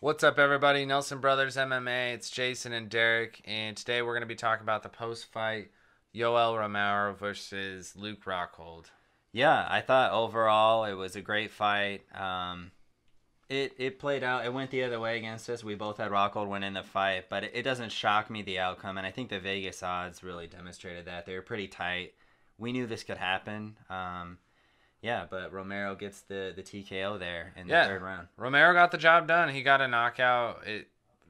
What's up, everybody? Nelson Brothers MMA. It's Jason and Derek, and today we're going to be talking about the post-fight Yoel Romero versus Luke Rockhold. Yeah, I thought overall it was a great fight. It played out. It went the other way against us. We both had Rockhold win in the fight, but it doesn't shock me the outcome, and I think the Vegas odds really demonstrated that. They were pretty tight. We knew this could happen. Yeah, but Romero gets the TKO there in the third round. Romero got the job done. He got a knockout.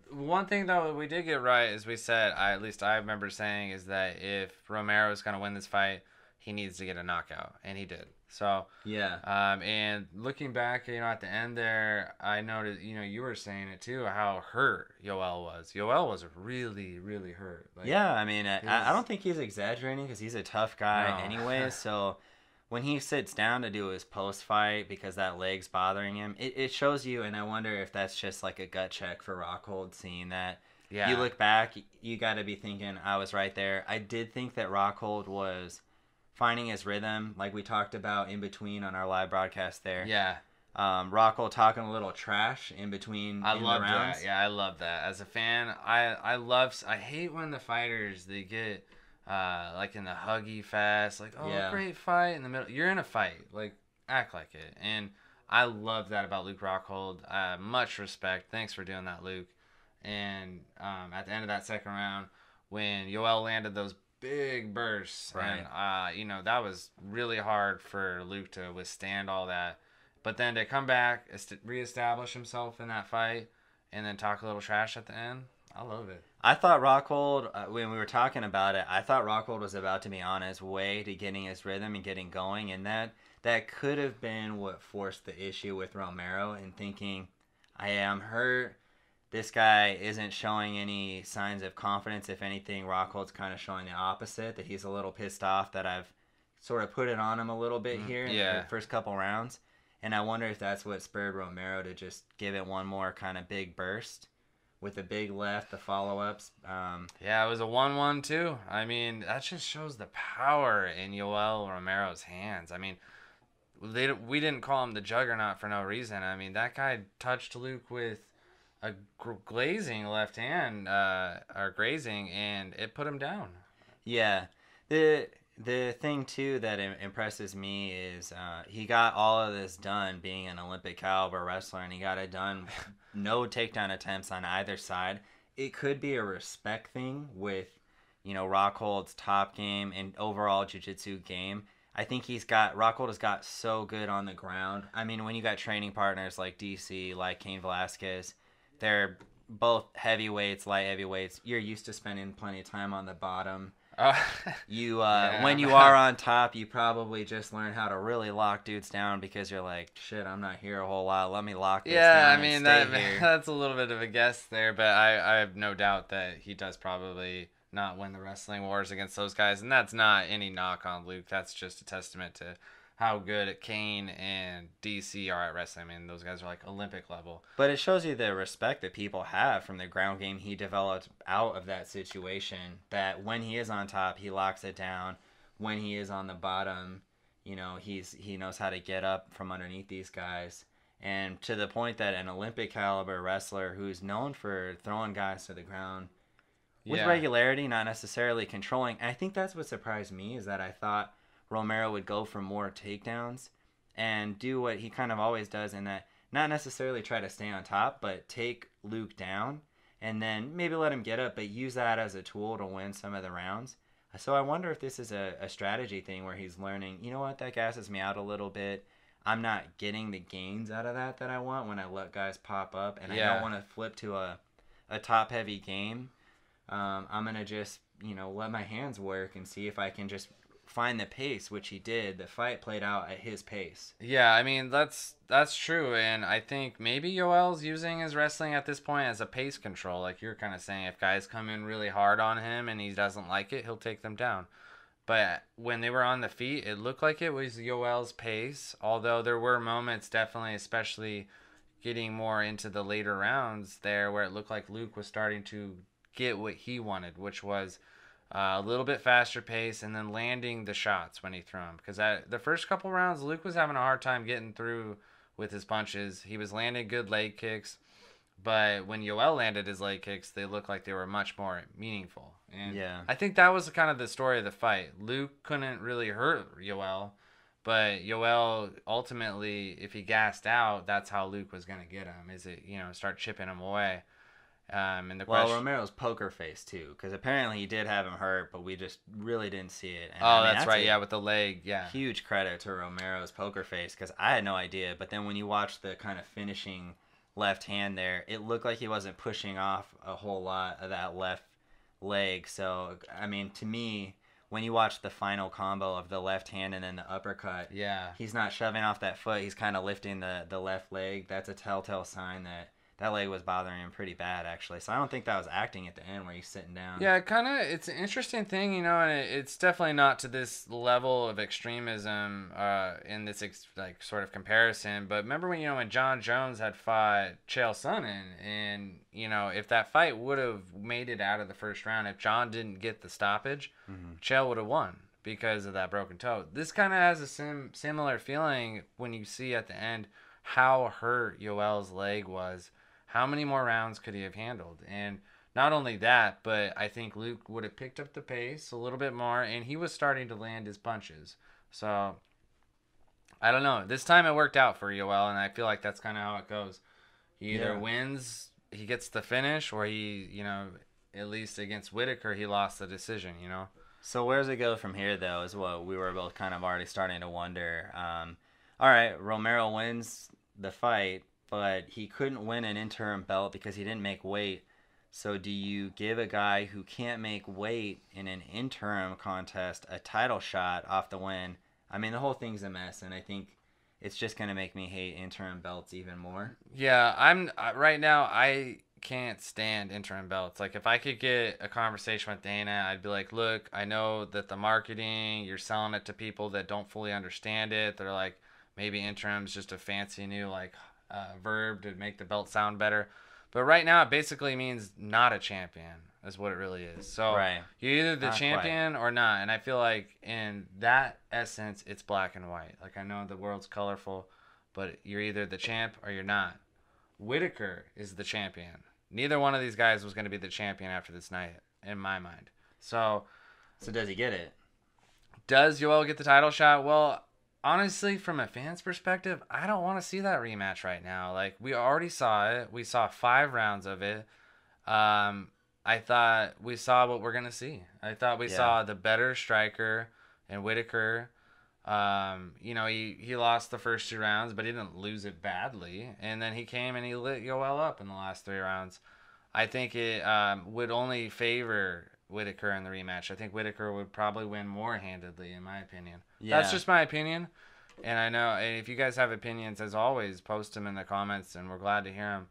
One thing though we did get right is we said, at least I remember saying, is that if Romero is going to win this fight, he needs to get a knockout, and he did. So yeah. And looking back, at the end there, I noticed, you were saying it too, how hurt Yoel was. Yoel was really, really hurt. Yeah, I mean, I don't think he's exaggerating because he's a tough guy anyway. So when he sits down to do his post fight because that leg's bothering him, it shows you. And I wonder if that's just like a gut check for Rockhold, seeing that. Yeah. You look back, you got to be thinking, I was right there. I did think that Rockhold was finding his rhythm, like we talked about in between on our live broadcast there. Yeah. Rockwell talking a little trash in between the rounds. That. Yeah, I love that. As a fan, I hate when the fighters, they get like in the huggy fest, like, great fight in the middle. You're in a fight, like, act like it. And I love that about Luke Rockhold. Much respect. Thanks for doing that, Luke. And at the end of that second round, when Yoel landed those big bursts, right. And that was really hard for Luke to withstand all that. But then to come back, reestablish himself in that fight, and then talk a little trash at the end, I love it. I thought Rockhold, when we were talking about it, I thought Rockhold was about to be on his way to getting his rhythm and getting going, and that could have been what forced the issue with Romero and thinking, I am hurt. This guy isn't showing any signs of confidence. If anything, Rockhold's kind of showing the opposite, that he's a little pissed off that I've sort of put it on him a little bit here in the first couple rounds. And I wonder if that's what spurred Romero to just give it one more kind of big burst with the big left, the follow-ups. Yeah, it was a 1-1 too. I mean, that just shows the power in Yoel Romero's hands. I mean, we didn't call him the juggernaut for no reason. I mean, that guy touched Luke with a glazing left hand, or grazing, and it put him down. Yeah. The thing, too, that impresses me is he got all of this done being an Olympic caliber wrestler, and he got it done no takedown attempts on either side. It could be a respect thing with, Rockhold's top game and overall jiu-jitsu game. I think Rockhold has got so good on the ground. I mean, when you got training partners like DC, like Cain Velasquez, they're both heavyweights, light heavyweights. You're used to spending plenty of time on the bottom. When you are on top, you probably just learn how to really lock dudes down because you're like, shit, I'm not here a whole lot. Let me lock this down. Yeah, I mean, that's a little bit of a guess there, but I have no doubt that he does probably not win the wrestling wars against those guys, and that's not any knock on Luke. That's just a testament to how good Kane and DC are at wrestling. I mean, those guys are like Olympic level. But it shows you the respect that people have from the ground game he developed out of that situation, that when he is on top, he locks it down. When he is on the bottom, he knows how to get up from underneath these guys. And to the point that an Olympic caliber wrestler who's known for throwing guys to the ground with regularity, not necessarily controlling. And I think that's what surprised me, is that I thought Romero would go for more takedowns and do what he kind of always does, in that not necessarily try to stay on top, but take Luke down and then maybe let him get up, but use that as a tool to win some of the rounds. So I wonder if this is a strategy thing where he's learning, you know what, that gasses me out a little bit. I'm not getting the gains out of that I want when I let guys pop up, and I don't want to flip to a top-heavy game. I'm going to just, let my hands work and see if I can just find the pace, which he did. The fight played out at his pace. Yeah, I mean, that's true, and I think maybe Yoel's using his wrestling at this point as a pace control, like you're kind of saying. If guys come in really hard on him and he doesn't like it, he'll take them down. But when they were on the feet, it looked like it was Yoel's pace, although there were moments, definitely, especially getting more into the later rounds there, where it looked like Luke was starting to get what he wanted, which was a little bit faster pace, and then landing the shots when he threw them. Because the first couple rounds, Luke was having a hard time getting through with his punches. He was landing good leg kicks, But when Yoel landed his leg kicks, they looked like they were much more meaningful. And Yeah. I think that was kind of the story of the fight. Luke couldn't really hurt Yoel, but Yoel ultimately, if he gassed out, that's how Luke was going to get him. Is it, start chipping him away. And the Well, question. Romero's poker face too, because apparently he did have him hurt, but we just really didn't see it. And Oh, I mean, that's that's right. a Yeah, with the leg. Yeah. huge credit to Romero's poker face, because I had no idea. But then when you watch the kind of finishing left hand there, it looked like he wasn't pushing off a whole lot of that left leg. So I mean, to me, when you watch the final combo of the left hand and then the uppercut, Yeah. he's not shoving off that foot. He's kind of lifting the left leg. That's a telltale sign that that leg was bothering him pretty bad, actually. So I don't think that was acting at the end where he's sitting down. Yeah, it's an interesting thing, and it's definitely not to this level of extremism in this like sort of comparison. But remember when John Jones had fought Chael Sonnen, and if that fight would have made it out of the first round, if John didn't get the stoppage, Chael would have won because of that broken toe. This kind of has a similar feeling when you see at the end how hurt Yoel's leg was. How many more rounds could he have handled? And not only that, but I think Luke would have picked up the pace a little bit more, and he was starting to land his punches. So, I don't know. This time it worked out for Yoel, and I feel like that's kind of how it goes. He either wins, he gets the finish, or he, at least against Whitaker, he lost the decision. So where does it go from here, though, is what we were both kind of already starting to wonder. All right, Romero wins the fight, but he couldn't win an interim belt because he didn't make weight. So do you give a guy who can't make weight in an interim contest a title shot off the win? I mean, the whole thing's a mess, and I think it's just going to make me hate interim belts even more. Yeah, I'm right now. I can't stand interim belts. Like, if I could get a conversation with Dana, I'd be like, "Look, I know that the marketing, you're selling it to people that don't fully understand it. They're like, maybe interim's just a fancy new verb to make the belt sound better. But right now, it basically means not a champion, is what it really is. So Right. you're either the Not champion or not. And I feel like in that essence, it's black and white. Like, I know the world's colorful, but you're either the champ or you're not. Whitaker is the champion. Neither one of these guys was going to be the champion after this night, in my mind. So does he get it? does Yoel get the title shot? Well, honestly, from a fan's perspective, I don't want to see that rematch right now. Like, we already saw it. We saw 5 rounds of it. I thought we saw what we're gonna see. I thought we saw the better striker in Whitaker. He lost the first 2 rounds, but he didn't lose it badly. And then he came and he lit Yoel up in the last 3 rounds. I think it would only favor Whitaker in the rematch. I think Whitaker would probably win more handedly, in my opinion. Yeah. That's just my opinion. And I know, and if you guys have opinions, as always, post them in the comments, and we're glad to hear them.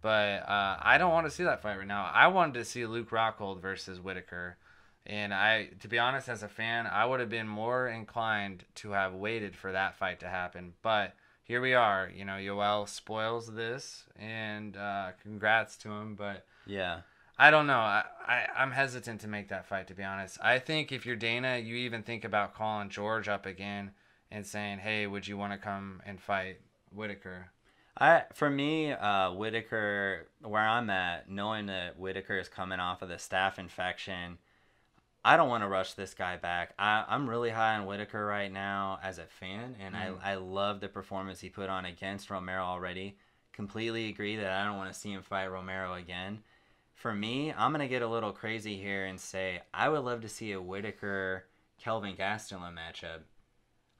But I don't want to see that fight right now. I wanted to see Luke Rockhold versus Whitaker. And to be honest, as a fan, I would have been more inclined to have waited for that fight to happen. But here we are. Yoel spoils this, and congrats to him. But Yeah. I don't know. I'm hesitant to make that fight, to be honest. I think if you're Dana, you even think about calling George up again and saying, hey, would you want to come and fight Whitaker? For me, Whitaker, where I'm at, knowing that Whitaker is coming off of the staph infection, I don't want to rush this guy back. I'm really high on Whitaker right now as a fan, and I love the performance he put on against Romero already. Completely agree that I don't want to see him fight Romero again. For me, I'm going to get a little crazy here and say I would love to see a Whitaker-Kelvin Gastelum matchup.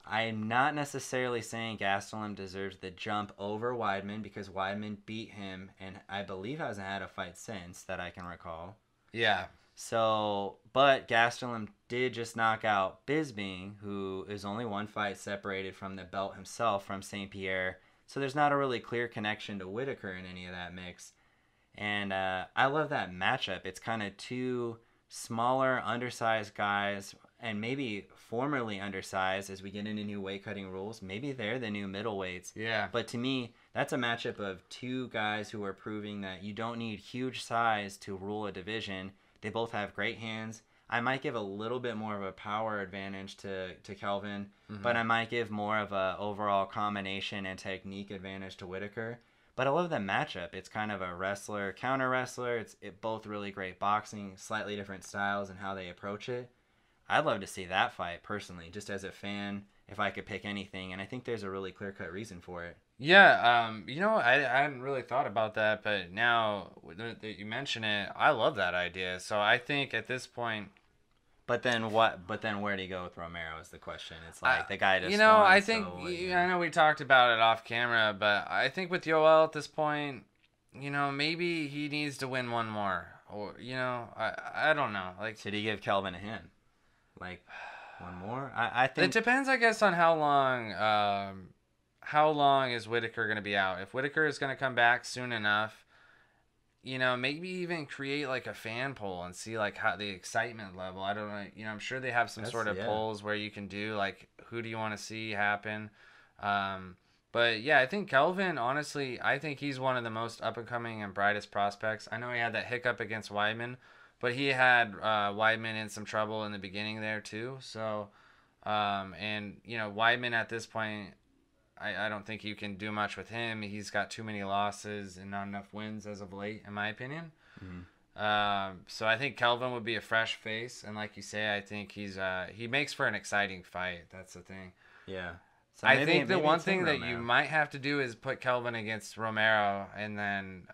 I'm not necessarily saying Gastelum deserves the jump over Weidman because Weidman beat him and I believe hasn't had a fight since that I can recall. Yeah. So, but Gastelum did just knock out Bisping, who is only 1 fight separated from the belt himself from St. Pierre. So there's not a really clear connection to Whitaker in any of that mix. And I love that matchup. It's kind of 2 smaller, undersized guys, and maybe formerly undersized as we get into new weight cutting rules. Maybe they're the new middleweights. Yeah. But to me, that's a matchup of 2 guys who are proving that you don't need huge size to rule a division. They both have great hands. I might give a little bit more of a power advantage to Kelvin, but I might give more of a overall combination and technique advantage to Whitaker. But I love the matchup. It's kind of a wrestler counter wrestler. It both really great boxing, slightly different styles and how they approach it. I'd love to see that fight personally, just as a fan, if I could pick anything. And I think there's a really clear cut reason for it. Yeah, I hadn't really thought about that, but now that you mention it, I love that idea. So I think at this point, But then what? But then where do you go with Romero is the question. It's I, like the guy just I won. think So I know we talked about it off camera, but I think with Yoel at this point, maybe he needs to win one more, or I don't know. Like, should he give Kelvin a hand? Like one more? I think it depends, I guess, on how long. How long is Whitaker going to be out? If Whitaker is going to come back soon enough, maybe even create like a fan poll and see like how the excitement level. I don't know. I'm sure they have some sort of polls where you can do like who do you want to see happen. But yeah, I think Kelvin, honestly, I think he's one of the most up and coming and brightest prospects. I know he had that hiccup against Weidman, but he had Weidman in some trouble in the beginning there too. So, Weidman at this point, I don't think you can do much with him. He's got too many losses and not enough wins as of late, in my opinion. So I think Kelvin would be a fresh face, and like you say, I think he makes for an exciting fight. That's the thing. Yeah. So I think the one thing that you might have to do is put Kelvin against Romero, and then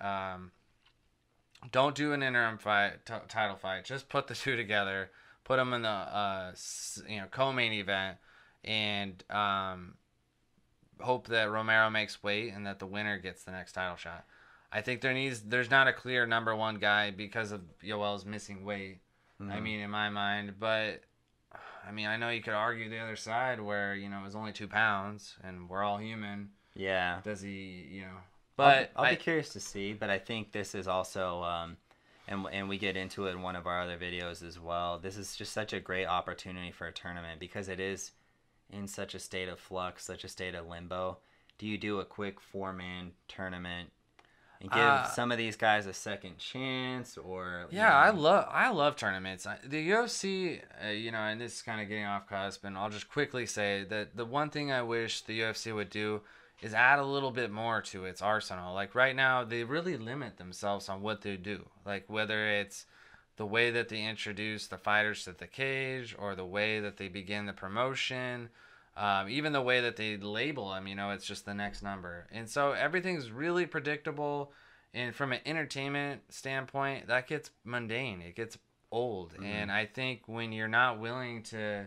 don't do an interim fight, title fight. Just put the two together, put them in the co-main event, and hope that Romero makes weight and that the winner gets the next title shot. I think there's not a clear number one guy because of Yoel's missing weight. I mean, in my mind, but I know you could argue the other side where it was only 2 pounds and we're all human. Yeah. Does he? But I'll be curious to see. But I think this is also, and we get into it in one of our other videos as well. This is just such a great opportunity for a tournament because it is in such a state of flux, such a state of limbo. Do you do a quick 4-man tournament and give some of these guys a second chance, or I love tournaments. The UFC, and this is kind of getting off cusp, and I'll just quickly say that the one thing I wish the UFC would do is add a little bit more to its arsenal. Like right now, they really limit themselves on what they do. Like whether it's the way that they introduce the fighters to the cage, or the way that they begin the promotion, even the way that they label them, it's just the next number. And so everything's really predictable. And from an entertainment standpoint, that gets mundane. It gets old. And I think when you're not willing to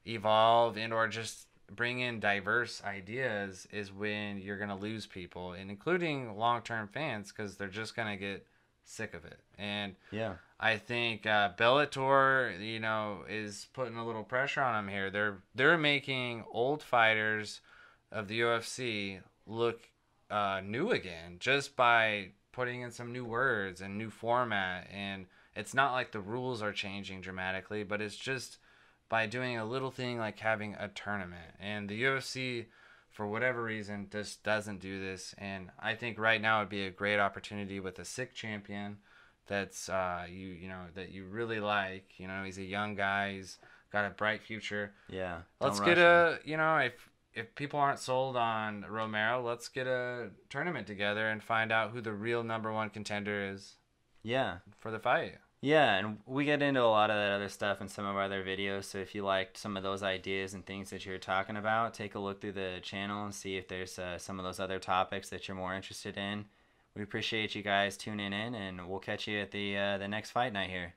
evolve and or just bring in diverse ideas is when you're going to lose people, and including long-term fans, because they're just going to get sick of it. And yeah, I think Bellator, is putting a little pressure on them here. They're making old fighters of the UFC look new again just by putting in some new words and new format. And it's not like the rules are changing dramatically, but it's just by doing a little thing like having a tournament. And the UFC, for whatever reason, just doesn't do this. And I think right now would be a great opportunity with a sick champion that's that you really like. He's a young guy. He's got a bright future. Yeah. Let's get if people aren't sold on Romero, let's get a tournament together and find out who the real number one contender is. Yeah. For the fight. Yeah, and we get into a lot of that other stuff in some of our other videos, so if you liked some of those ideas and things that you're talking about, take a look through the channel and see if there's some of those other topics that you're more interested in. We appreciate you guys tuning in, and we'll catch you at the next fight night here.